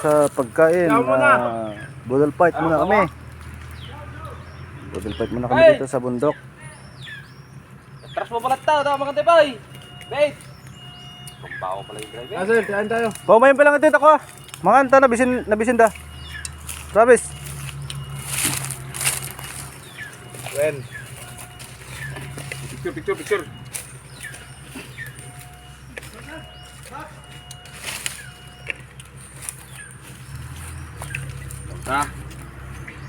sa pagkain. Budol fight muna kami. Budol fight muna kami dito sa bundok. Atras mo pala tao, mga tibay. Wait. Pambaho pala yung driver. Sir, kain tayo. Paumayin pa lang ito ako. Mga anta, nabisin da. Travis. Wen. Picture.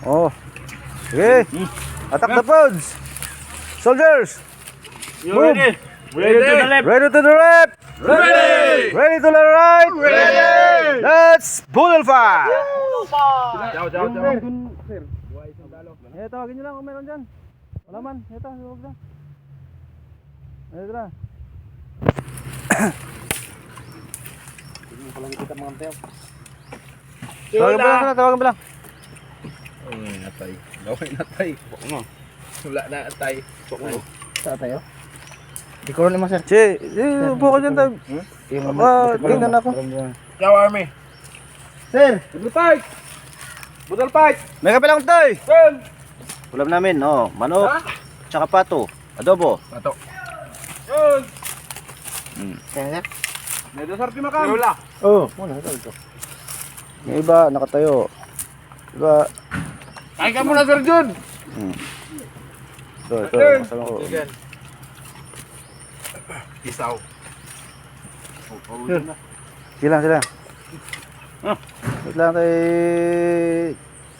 Oh. Sige. Attack the pods. Soldiers. Move. Ready to the left. Ready to the left. Ready. Ready to the right. Ready. Let's budol fight. Ciao. Eh, tawagin nyo lang kung meron dyan. Wala man. Ito, huwag na. Ito na. Tawagan pa lang. Gawin natay. Wala na atay. Sa tayo? Di ko rin naman sir. Che, upo ka dyan tayo. Tingnan ako. Ciao Army. Sir! Budol fight. May kape lang tayo. Wen. Ulam namin, manok, tsaka pato, adobo. Pato. Yun. Sir? May dasar di makan. Wala. Oh, Muna, ito. yung iba nakatayo. Iba, Kain ka muna Sir Jun. ito, kasama ko. Isaw. Sila. Wait lang tayo.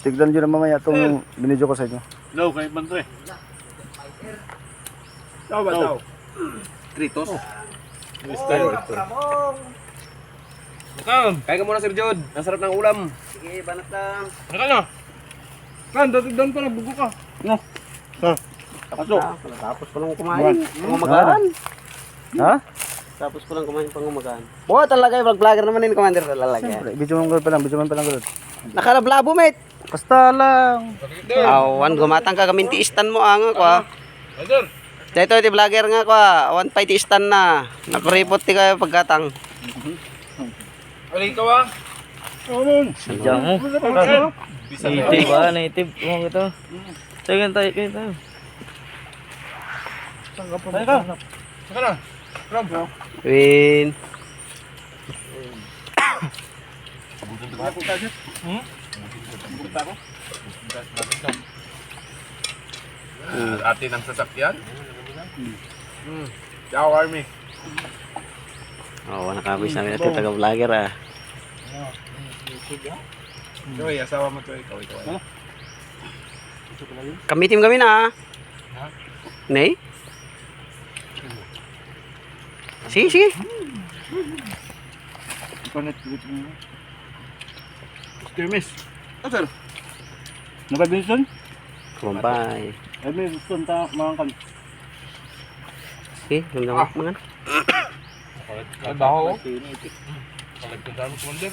Tignan nyo na mamaya itong binidyo ko sa inyo. Low kay Bantre. Ciao ba ciao? Kritos. Mister. Kan, Kaya ka muna, Sir Jod. Ang sarap ng ulam. Sige, banat lang. naka na. Kan, doon pa nabugo ka. No. Tapos ko lang kumain. Pangumagahan. Ha? Tapos ko lang kumain pangumagahan. Oo, talaga yung vlogger naman yun, Commander. Talaga. Siyempre, video man pa lang. Nakalablabo, mate. Basta lang. Awan, gumatang ka kaminti istan mo, nga ko ha. Sir. Dito, iti vlogger nga ko ha. Awan pa iti istan na. Nakuripot ti kayo pagkatang. Alin ka ba? Diyan mo. Native ba? Native. Kung ito. Tayo. Saka na. Ram. Win. Atin ang sasakyan. Ciao Army. Oo, nakabis namin natin taga-vlogger ah. Joy, asawa mo to ikaw. Kami na ah. Nay? Sige. Skirmish. Sir. Nakabinsan? Kumbay. Ay, may gusto na mga kan. Okay, lumang mangan. Ay, baho. Kalagtandaan mo, Commander.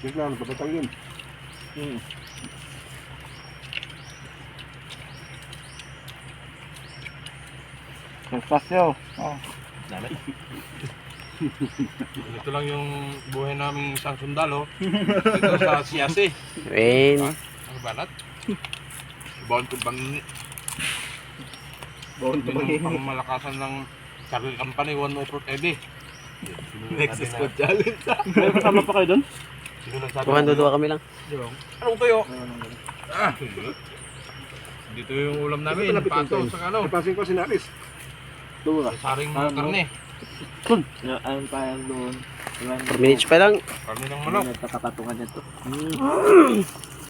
Biglang, babatang yun. Espasyo. Ito lang yung buhay naming isang sundalo. Ito sa Siyasi. Win. Ang banat. Bawon to bang... Pang malakasan ng Charlie Company, One More Fruit Eddie. Next squad challenge. May kasama pa kayo doon? Sino nagsabi? Kuhan dudua kami lang. Anong tuyo? Dito yung ulam namin. Pato sa ano. Ipasin ko si Naris. Doon Saring karne. Ayun pa yan doon. 4 minutes pa lang. Karne ng manok. Nagkakatungan nito.